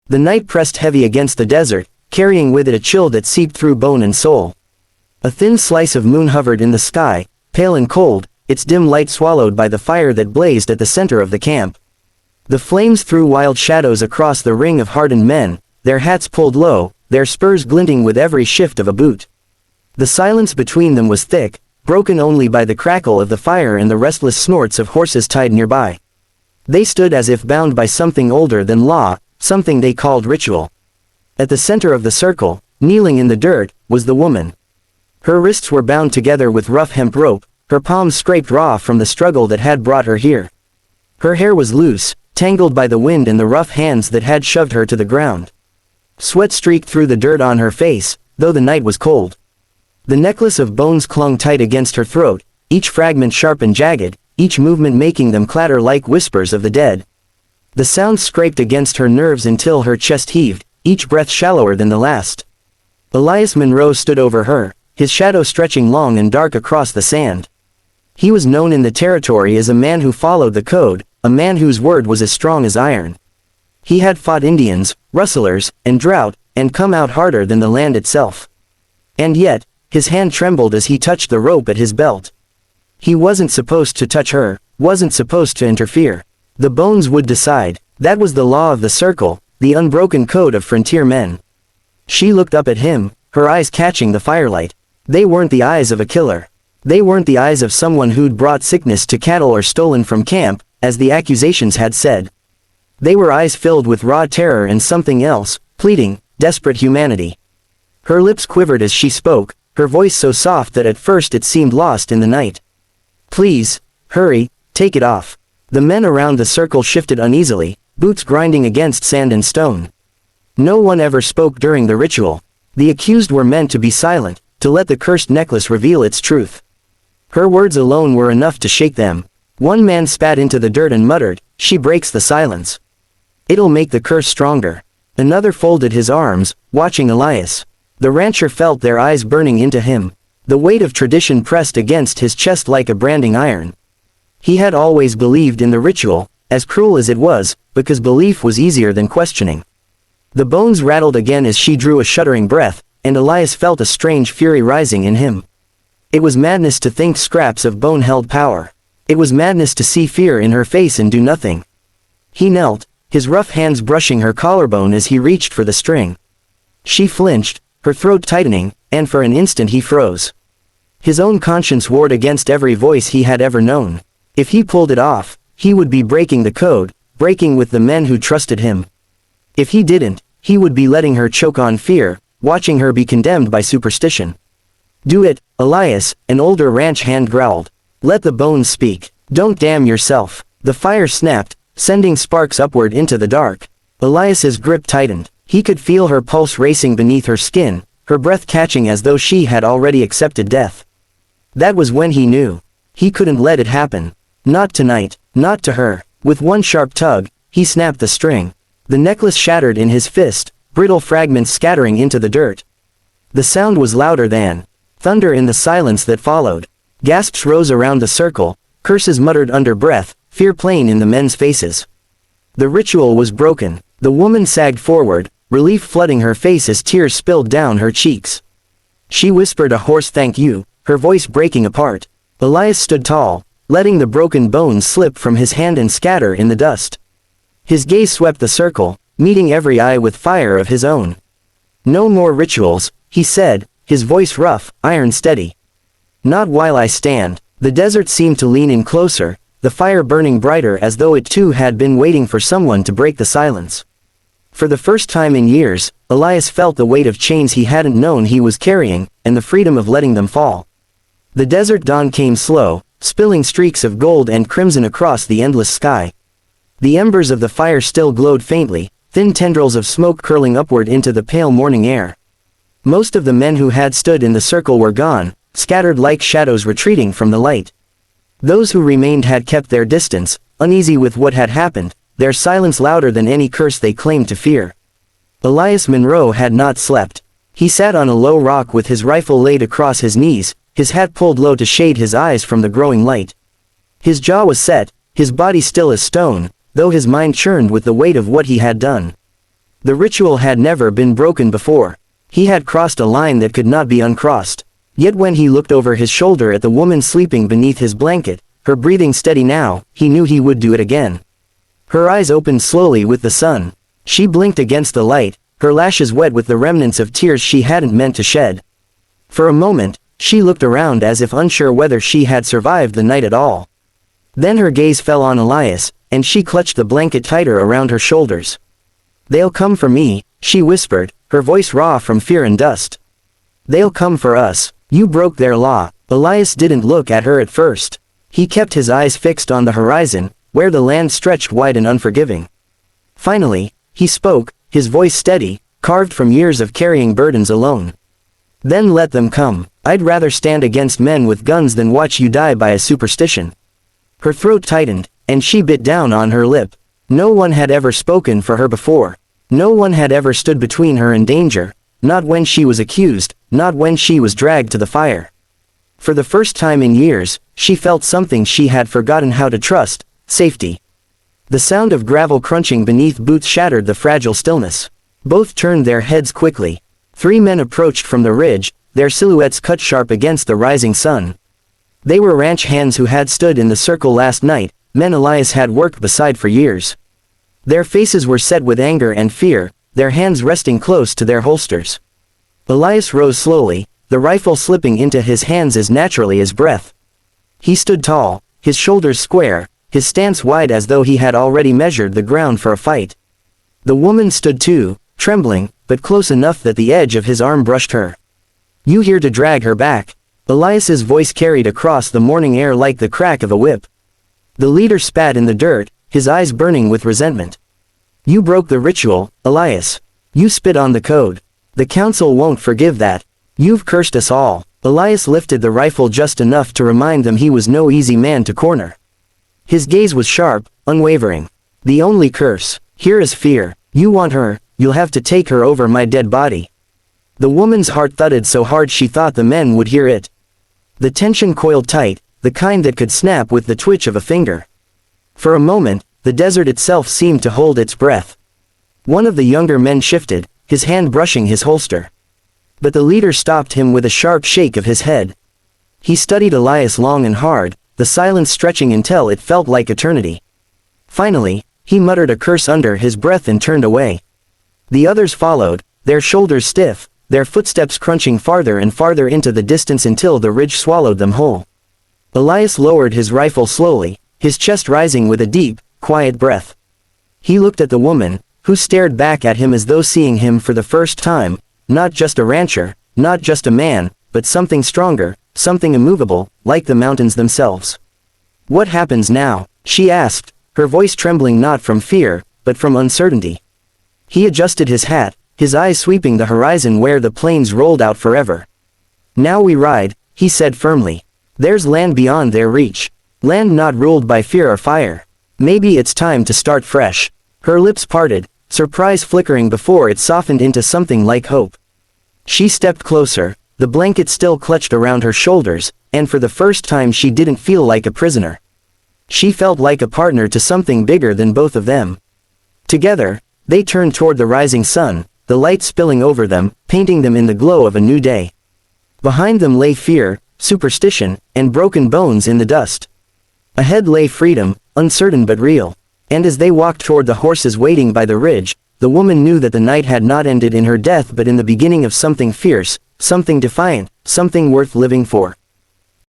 The night pressed heavy against the desert, carrying with it a chill that seeped through bone and soul. A thin slice of moon hovered in the sky, pale and cold, its dim light swallowed by the fire that blazed at the center of the camp. The flames threw wild shadows across the ring of hardened men, their hats pulled low, their spurs glinting with every shift of a boot. The silence between them was thick, broken only by the crackle of the fire and the restless snorts of horses tied nearby. They stood as if bound by something older than law, something they called ritual. At the center of the circle, kneeling in the dirt, was the woman. Her wrists were bound together with rough hemp rope, her palms scraped raw from the struggle that had brought her here. Her hair was loose, tangled by the wind and the rough hands that had shoved her to the ground. Sweat streaked through the dirt on her face, though the night was cold. The necklace of bones clung tight against her throat, each fragment sharp and jagged, each movement making them clatter like whispers of the dead. The sound scraped against her nerves until her chest heaved, each breath shallower than the last. Elias Monroe stood over her, his shadow stretching long and dark across the sand. He was known in the territory as a man who followed the code, a man whose word was as strong as iron. He had fought Indians, rustlers, and drought, and come out harder than the land itself. And yet, his hand trembled as he touched the rope at his belt. He wasn't supposed to touch her, wasn't supposed to interfere. The bones would decide. That was the law of the circle, the unbroken code of frontier men. She looked up at him, her eyes catching the firelight. They weren't the eyes of a killer. They weren't the eyes of someone who'd brought sickness to cattle or stolen from camp, as the accusations had said. They were eyes filled with raw terror and something else, pleading, desperate humanity. Her lips quivered as she spoke, her voice so soft that at first it seemed lost in the night. Please, hurry, take it off. The men around the circle shifted uneasily, boots grinding against sand and stone. No one ever spoke during the ritual. The accused were meant to be silent, to let the cursed necklace reveal its truth. Her words alone were enough to shake them. One man spat into the dirt and muttered, "She breaks the silence. It'll make the curse stronger." Another folded his arms, watching Elias. The rancher felt their eyes burning into him. The weight of tradition pressed against his chest like a branding iron. He had always believed in the ritual, as cruel as it was, because belief was easier than questioning. The bones rattled again as she drew a shuddering breath, and Elias felt a strange fury rising in him. It was madness to think scraps of bone held power. It was madness to see fear in her face and do nothing. He knelt, his rough hands brushing her collarbone as he reached for the string. She flinched, her throat tightening, and for an instant he froze. His own conscience warred against every voice he had ever known. If he pulled it off, he would be breaking the code, breaking with the men who trusted him. If he didn't, he would be letting her choke on fear, watching her be condemned by superstition. "Do it, Elias," an older ranch hand growled. "Let the bones speak. Don't damn yourself." The fire snapped, sending sparks upward into the dark. Elias's grip tightened. He could feel her pulse racing beneath her skin, her breath catching as though she had already accepted death. That was when he knew. He couldn't let it happen. Not tonight, not to her. With one sharp tug, he snapped the string. The necklace shattered in his fist, brittle fragments scattering into the dirt. The sound was louder than thunder in the silence that followed. Gasps rose around the circle, curses muttered under breath, fear plain in the men's faces. The ritual was broken. The woman sagged forward, relief flooding her face as tears spilled down her cheeks. She whispered a hoarse "thank you," her voice breaking apart. Elias stood tall, letting the broken bones slip from his hand and scatter in the dust. His gaze swept the circle, meeting every eye with fire of his own. "No more rituals," he said, his voice rough, iron steady. "Not while I stand." The desert seemed to lean in closer, the fire burning brighter as though it too had been waiting for someone to break the silence. For the first time in years, Elias felt the weight of chains he hadn't known he was carrying, and the freedom of letting them fall. The desert dawn came slow, spilling streaks of gold and crimson across the endless sky. The embers of the fire still glowed faintly, thin tendrils of smoke curling upward into the pale morning air. Most of the men who had stood in the circle were gone, scattered like shadows retreating from the light. Those who remained had kept their distance, uneasy with what had happened, their silence louder than any curse they claimed to fear. Elias Monroe had not slept. He sat on a low rock with his rifle laid across his knees, his hat pulled low to shade his eyes from the growing light. His jaw was set, his body still as stone, though his mind churned with the weight of what he had done. The ritual had never been broken before. He had crossed a line that could not be uncrossed. Yet when he looked over his shoulder at the woman sleeping beneath his blanket, her breathing steady now, he knew he would do it again. Her eyes opened slowly with the sun. She blinked against the light, her lashes wet with the remnants of tears she hadn't meant to shed. For a moment, she looked around as if unsure whether she had survived the night at all. Then her gaze fell on Elias, and she clutched the blanket tighter around her shoulders. "They'll come for me," she whispered, her voice raw from fear and dust. "They'll come for us. You broke their law." Elias didn't look at her at first. He kept his eyes fixed on the horizon, where the land stretched wide and unforgiving. Finally, he spoke, his voice steady, carved from years of carrying burdens alone. "Then let them come. I'd rather stand against men with guns than watch you die by a superstition." Her throat tightened, and she bit down on her lip. No one had ever spoken for her before. No one had ever stood between her and danger, not when she was accused, not when she was dragged to the fire. For the first time in years, she felt something she had forgotten how to trust: safety. The sound of gravel crunching beneath boots shattered the fragile stillness. Both turned their heads quickly. 3 men approached from the ridge, their silhouettes cut sharp against the rising sun. They were ranch hands who had stood in the circle last night, men Elias had worked beside for years. Their faces were set with anger and fear, their hands resting close to their holsters. Elias rose slowly, the rifle slipping into his hands as naturally as breath. He stood tall, his shoulders square, his stance wide as though he had already measured the ground for a fight. The woman stood too, trembling, but close enough that the edge of his arm brushed her. "You here to drag her back?" Elias's voice carried across the morning air like the crack of a whip. The leader spat in the dirt, his eyes burning with resentment. "You broke the ritual, Elias. You spit on the code. The council won't forgive that. You've cursed us all." Elias lifted the rifle just enough to remind them he was no easy man to corner. His gaze was sharp, unwavering. "The only curse here is fear. You want her, you'll have to take her over my dead body." The woman's heart thudded so hard she thought the men would hear it. The tension coiled tight, the kind that could snap with the twitch of a finger. For a moment, the desert itself seemed to hold its breath. One of the younger men shifted, his hand brushing his holster. But the leader stopped him with a sharp shake of his head. He studied Elias long and hard, the silence stretching until it felt like eternity. Finally, he muttered a curse under his breath and turned away. The others followed, their shoulders stiff, their footsteps crunching farther and farther into the distance until the ridge swallowed them whole. Elias lowered his rifle slowly, his chest rising with a deep, quiet breath. He looked at the woman, who stared back at him as though seeing him for the first time, not just a rancher, not just a man, but something stronger, something immovable, like the mountains themselves. "What happens now?" she asked, her voice trembling not from fear, but from uncertainty. He adjusted his hat, his eyes sweeping the horizon where the plains rolled out forever. "Now we ride," he said firmly. "There's land beyond their reach. Land not ruled by fear or fire. Maybe it's time to start fresh." Her lips parted, surprise flickering before it softened into something like hope. She stepped closer, the blanket still clutched around her shoulders, and for the first time she didn't feel like a prisoner. She felt like a partner to something bigger than both of them. Together, they turned toward the rising sun, the light spilling over them, painting them in the glow of a new day. Behind them lay fear, superstition, and broken bones in the dust. Ahead lay freedom, uncertain but real. And as they walked toward the horses waiting by the ridge, the woman knew that the night had not ended in her death but in the beginning of something fierce, something defiant, something worth living for.